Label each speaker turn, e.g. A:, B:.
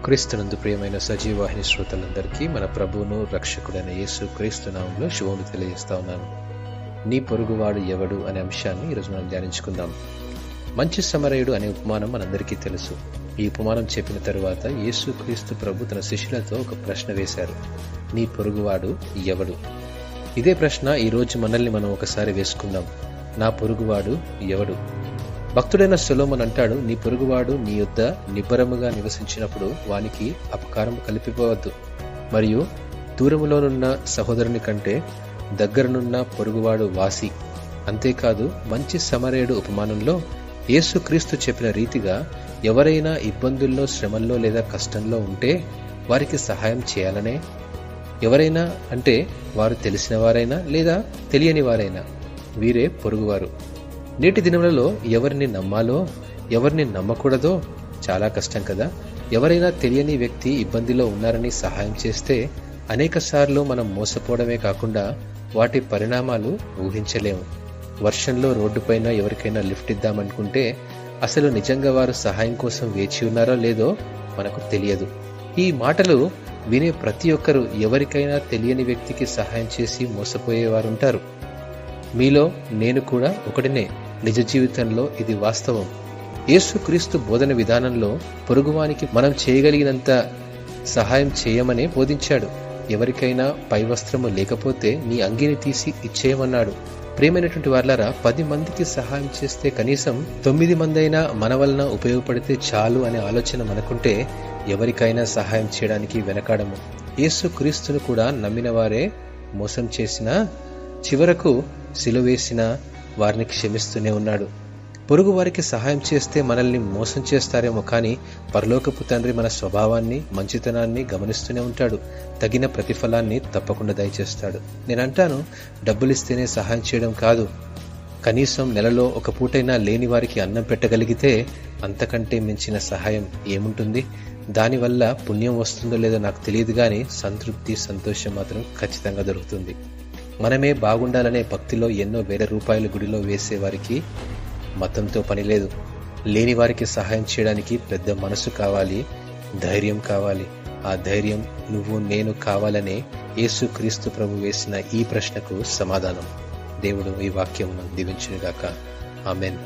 A: క్రీస్తునందు ప్రియమైన సజీవాహిని శ్రోతలందరికీ మన ప్రభువును రక్షకుడైన యేసు క్రీస్తు నామంలో శుభములు తెలియజేస్తా ఉన్నాను. నీ పొరుగువాడు ఎవడు అనే అంశాన్ని ఈరోజు మనం ధ్యానించుకుందాం. మంచి సమరయుడు అనే ఉపమానం మనందరికీ తెలుసు. ఈ ఉపమానం చెప్పిన తరువాత యేసు క్రీస్తు ప్రభు తన శిష్యులతో ఒక ప్రశ్న వేశారు, నీ పొరుగువాడు ఎవడు? ఇదే ప్రశ్న ఈరోజు మనల్ని మనం ఒకసారి వేసుకుందాం. నా పొరుగువాడు ఎవడు? భక్తుడైన సొలొమోను అంటాడు, నీ పొరుగువాడు నీ యొద్ద నిబ్బరముగా నివసించినప్పుడు వానికి అపకారం కలిపిపోవద్దు, మరియు దూరములోనున్న సహోదరుని కంటే దగ్గరనున్న పొరుగువాడు వాసి. అంతేకాదు, మంచి సమరయుడు ఉపమానంలో యేసుక్రీస్తు చెప్పిన రీతిగా ఎవరైనా ఇబ్బందుల్లో, శ్రమల్లో లేదా కష్టంలో ఉంటే వారికి సహాయం చేయాలనే. ఎవరైనా అంటే వారు తెలిసిన వారైనా లేదా తెలియని వారైనా, వీరే పొరుగువారు. నేటి దినములలో ఎవరిని నమ్మాలో ఎవరిని నమ్మకూడదో చాలా కష్టం కదా. ఎవరైనా తెలియని వ్యక్తి ఇబ్బందిలో ఉన్నారని సహాయం చేస్తే అనేక సార్లు మనం మోసపోవడమే కాకుండా వాటి పరిణామాలు ఊహించలేము. వర్షంలో రోడ్డుపైన ఎవరికైనా లిఫ్ట్ ఇద్దామనుకుంటే అసలు నిజంగా వారు సహాయం కోసం వేచి ఉన్నారో లేదో మనకు తెలియదు. ఈ మాటలు వినే ప్రతి ఒక్కరూ ఎవరికైనా తెలియని వ్యక్తికి సహాయం చేసి మోసపోయేవారుంటారు. మీలో నేను కూడా ఒకటినే. నిజ జీవితంలో ఇది వాస్తవం. యేసుక్రీస్తు బోధన విధానంలో పొరుగువానికి మనం చేయగలిగినంత సహాయం చేయమనే బోధించాడు. ఎవరికైనా పై వస్త్రము లేకపోతే నీ అంగీని తీసి ఇచ్చేయమన్నాడు. ప్రియమైనటువంటి వార్లారా, 10 మందికి సహాయం చేస్తే కనీసం 9 మందైనా మన వలన ఉపయోగపడితే చాలు అనే ఆలోచన మనకుంటే ఎవరికైనా సహాయం చేయడానికి వెనకాడము. యేసుక్రీస్తును కూడా నమ్మిన వారే మోసం చేసినా చివరకు సిలువేసిన వారిని క్షమిస్తూనే ఉన్నాడు. పొరుగు వారికి సహాయం చేస్తే మనల్ని మోసం చేస్తారేమో, కానీ పరలోకపు తండ్రి మన స్వభావాన్ని, మంచితనాన్ని గమనిస్తూనే ఉంటాడు. తగిన ప్రతిఫలాన్ని తప్పకుండా దయచేస్తాడు. నేనంటాను, డబ్బులిస్తేనే సహాయం చేయడం కాదు, కనీసం నెలలో ఒక పూటైనా లేని వారికి అన్నం పెట్టగలిగితే అంతకంటే మించిన సహాయం ఏముంటుంది? దానివల్ల పుణ్యం వస్తుందో లేదో నాకు తెలియదు, కానీ సంతృప్తి, సంతోషం మాత్రం ఖచ్చితంగా దొరుకుతుంది. మనమే బాగుండాలనే భక్తిలో ఎన్నో వేల రూపాయలు గుడిలో వేసేవారికి మతంతో పని లేదు. లేని వారికి సహాయం చేయడానికి పెద్ద మనసు కావాలి, ధైర్యం కావాలి. ఆ ధైర్యం నువ్వు, నేను కావాలనే యేసుక్రీస్తు ప్రభు వేసిన ఈ ప్రశ్నకు సమాధానం. దేవుడు ఈ వాక్యమును దీవించునుగాక. ఆమేన్.